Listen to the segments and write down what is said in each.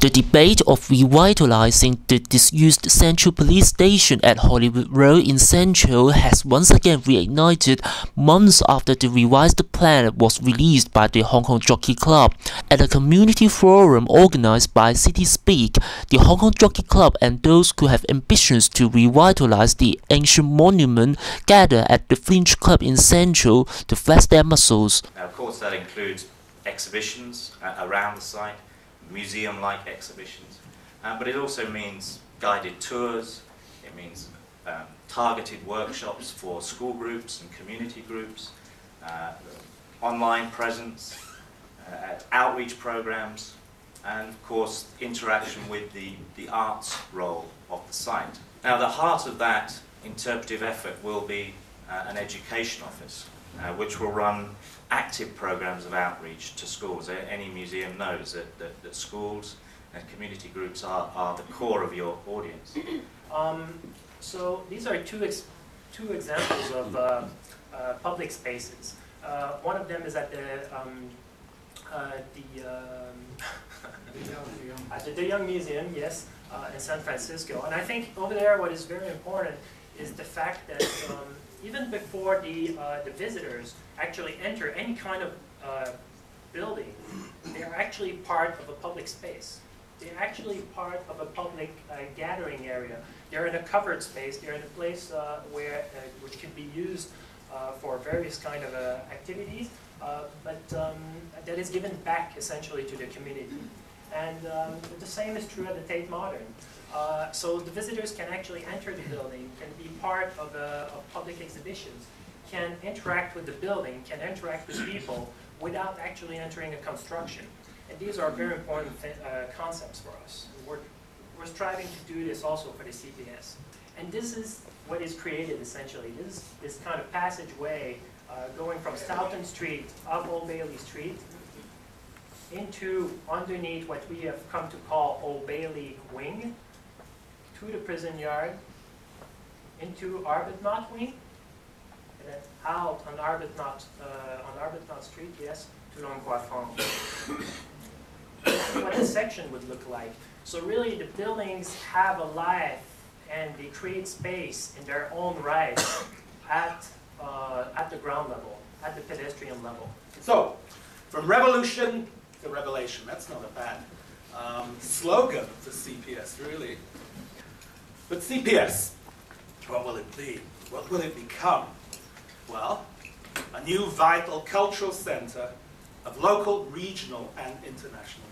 The debate of revitalizing the disused Central Police Station at Hollywood Road in Central has once again reignited months after the revised plan was released by the Hong Kong Jockey Club. At a community forum organized by City Speak, the Hong Kong Jockey Club and those who have ambitions to revitalize the ancient monument gather at the Flinch Club in Central to flex their muscles. Now, of course, that includes exhibitions around the site, museum-like exhibitions, but it also means guided tours, it means targeted workshops for school groups and community groups, online presence, outreach programs, and of course interaction with the arts role of the site. Now, the heart of that interpretive effort will be an education office, which will run active programs of outreach to schools. Any museum knows that schools and community groups are the core of your audience. So these are two examples of public spaces. One of them is at the Young Museum, yes, in San Francisco. And I think over there what is very important is the fact that even before the visitors actually enter any kind of building, they are actually part of a public space. They're actually part of a public gathering area. They're in a covered space. They're in a place which can be used for various kind of activities, but that is given back essentially to the community. And the same is true at the Tate Modern. So the visitors can actually enter the building, can be part of public exhibitions, can interact with the building, can interact with people without actually entering a construction. And these are very important concepts for us. We're striving to do this also for the CPS. And this is what is created essentially. This kind of passageway going from Stoughton Street up Old Bailey Street into underneath what we have come to call Old Bailey Wing, to the prison yard, into Arbuthnot Wing, and then out on Arbuthnot Street, yes, to Long Fong. What this section would look like. So really the buildings have a life and they create space in their own right at the ground level, at the pedestrian level. So, from revolution to revelation, that's not a bad slogan for CPS, really. But CPS, what will it be? What will it become? Well, a new vital cultural center of local, regional, and international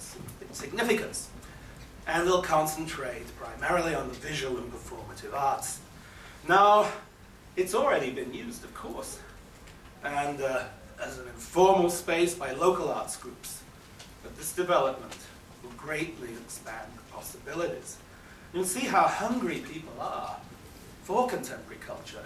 significance. And they'll concentrate primarily on the visual and performative arts. Now, it's already been used, of course, and as an informal space by local arts groups. But this development will greatly expand the possibilities. You'll see how hungry people are for contemporary culture.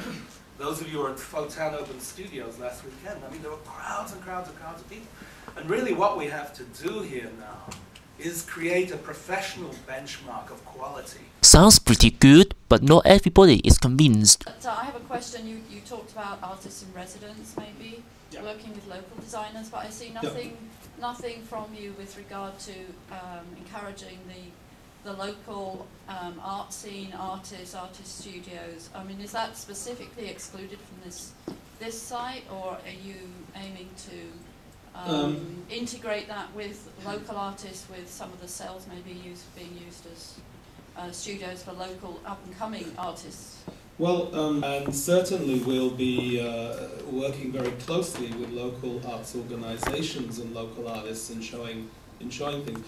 Those of you who were at Photon Open Studios last weekend, I mean, there were crowds and crowds and crowds of people. And really what we have to do here now is create a professional benchmark of quality. Sounds pretty good, but not everybody is convinced. So I have a question. You talked about artists in residence, maybe, working with local designers, but I see nothing from you with regard to encouraging the local art scene, artist studios. I mean, is that specifically excluded from this site, or are you aiming to integrate that with local artists, with some of the cells maybe being used as studios for local up-and-coming artists? Well, and certainly we'll be working very closely with local arts organisations and local artists in showing things.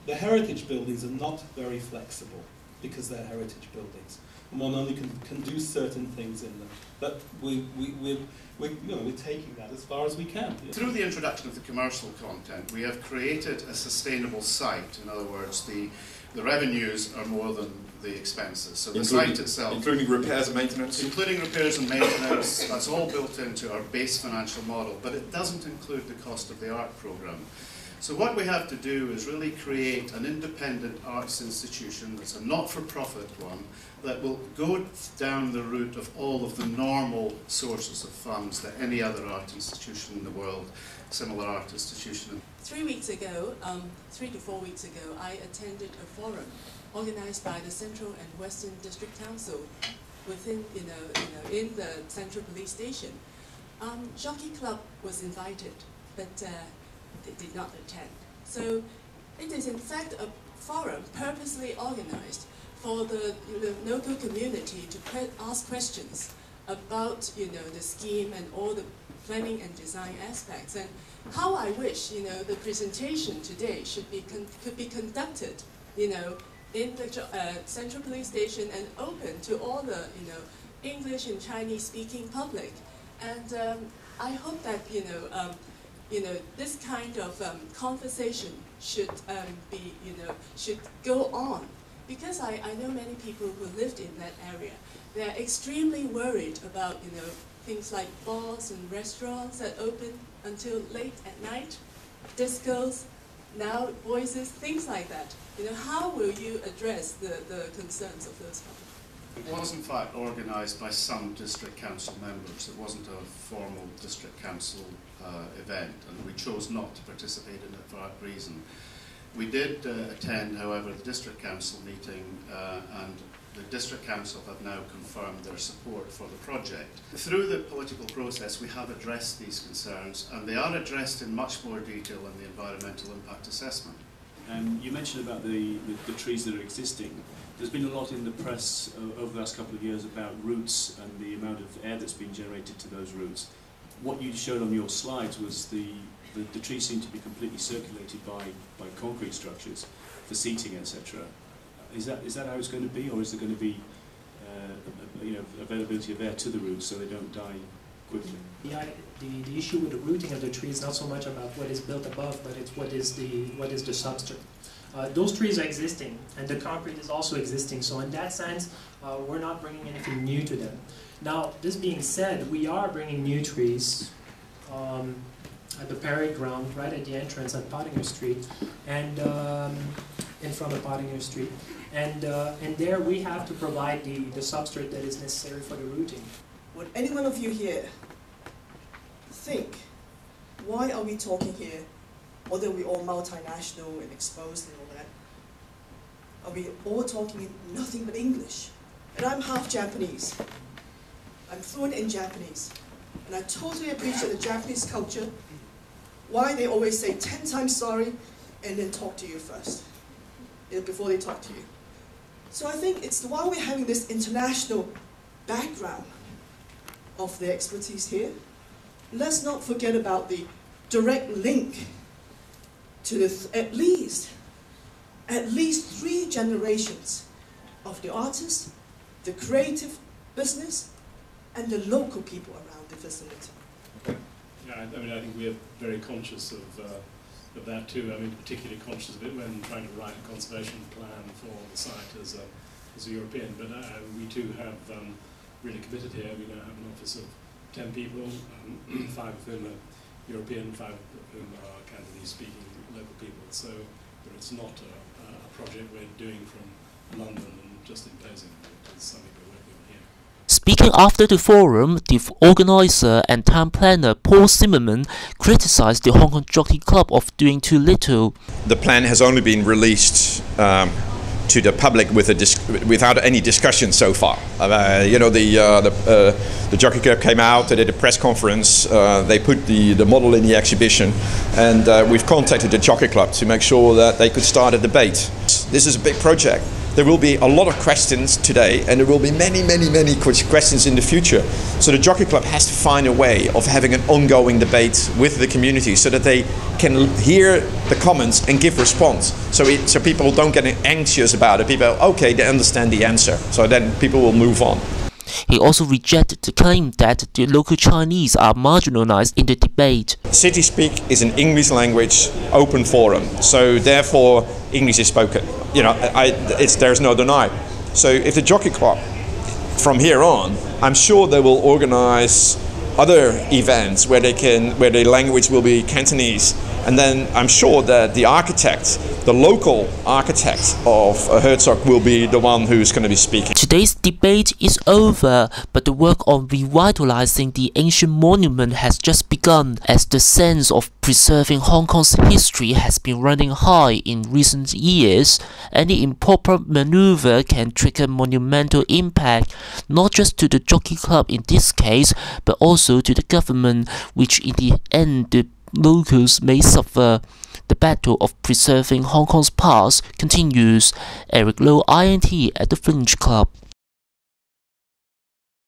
The heritage buildings are not very flexible because they're heritage buildings, and one only can do certain things in them. But we're taking that as far as we can. Through the introduction of the commercial content, we have created a sustainable site. In other words, the revenues are more than the expenses. So the site itself, including repairs and maintenance, that's all built into our base financial model. But it doesn't include the cost of the art program. So what we have to do is really create an independent arts institution that's a not-for-profit one that will go down the route of all of the normal sources of funds that any other art institution in the world, similar art institution. 3 weeks ago, 3 to 4 weeks ago, I attended a forum organized by the Central and Western District Council within, in the Central Police Station. Jockey Club was invited, but they did not attend. So it is in fact a forum purposely organized for the local community to ask questions about the scheme and all the planning and design aspects. And how I wish the presentation today could be conducted in the Central Police Station and open to all the English and Chinese speaking public. And I hope that this kind of conversation should should go on, because I know many people who lived in that area. They are extremely worried about things like bars and restaurants that open until late at night, discos, now voices, things like that. How will you address the concerns of those people? It was in fact organised by some district council members. It wasn't a formal district council event, and we chose not to participate in it for that reason. We did attend, however, the district council meeting, and the district council have now confirmed their support for the project. Through the political process, we have addressed these concerns, and they are addressed in much more detail in the environmental impact assessment. You mentioned about the trees that are existing. There's been a lot in the press over the last couple of years about roots and the amount of air that's been generated to those roots. What you showed on your slides was the trees seem to be completely circulated by concrete structures for seating, etc. Is that how it's going to be, or is there going to be availability of air to the roots so they don't die quickly? Yeah, the issue with the rooting of the tree is not so much about what is built above, but it's what is the substrate. Those trees are existing, and the concrete is also existing. So in that sense, we're not bringing anything new to them. Now, this being said, we are bringing new trees at the parade ground, right at the entrance at Pottinger Street, and in front of Pottinger Street. And there we have to provide the substrate that is necessary for the rooting. Would any one of you here think, why are we talking here, although we're all multinational and exposed and all that, are we all talking in nothing but English? And I'm half Japanese. I'm fluent in Japanese. And I totally appreciate the Japanese culture, why they always say 10 times sorry and then talk to you first, before they talk to you. So I think it's while we're having this international background of the expertise here, let's not forget about the direct link to at least 3 generations of the artists, the creative business, and the local people around the vicinity. Yeah, I mean, I think we are very conscious of that too. I mean, particularly conscious of it when trying to write a conservation plan for the site as a European. But we too have really committed here. We now have an office of 10 people, 5 of whom are European, 5 of whom are Cantonese-speaking local people. So it's not a project we're doing from London and just imposing. It's something we're working on here. Speaking after the forum, the organizer and town planner Paul Zimmerman criticized the Hong Kong Jockey Club of doing too little. The plan has only been released to the public without any discussion so far. You know, the Jockey Club came out, they did a press conference, they put the model in the exhibition, and we've contacted the Jockey Club to make sure that they could start a debate. This is a big project. There will be a lot of questions today, and there will be many questions in the future. So the Jockey Club has to find a way of having an ongoing debate with the community so that they can hear the comments and give response. So people don't get anxious about it. People, okay, they understand the answer. So then people will move on. He also rejected the claim that the local Chinese are marginalized in the debate. City Speak is an English language open forum, so therefore English is spoken. You know, there's no deny. So if the Jockey Club, from here on, I'm sure they will organize other events where the language will be Cantonese, And then I'm sure that the architect, the local architect of Herzog, will be the one who's going to be speaking. Today's debate is over, but the work on revitalizing the ancient monument has just begun, as the sense of preserving Hong Kong's history has been running high in recent years. Any improper maneuver can trigger monumental impact, not just to the Jockey Club in this case, but also to the government, which in the end the locals may suffer. The battle of preserving Hong Kong's past continues. Eric Low, INT at the Fringe Club.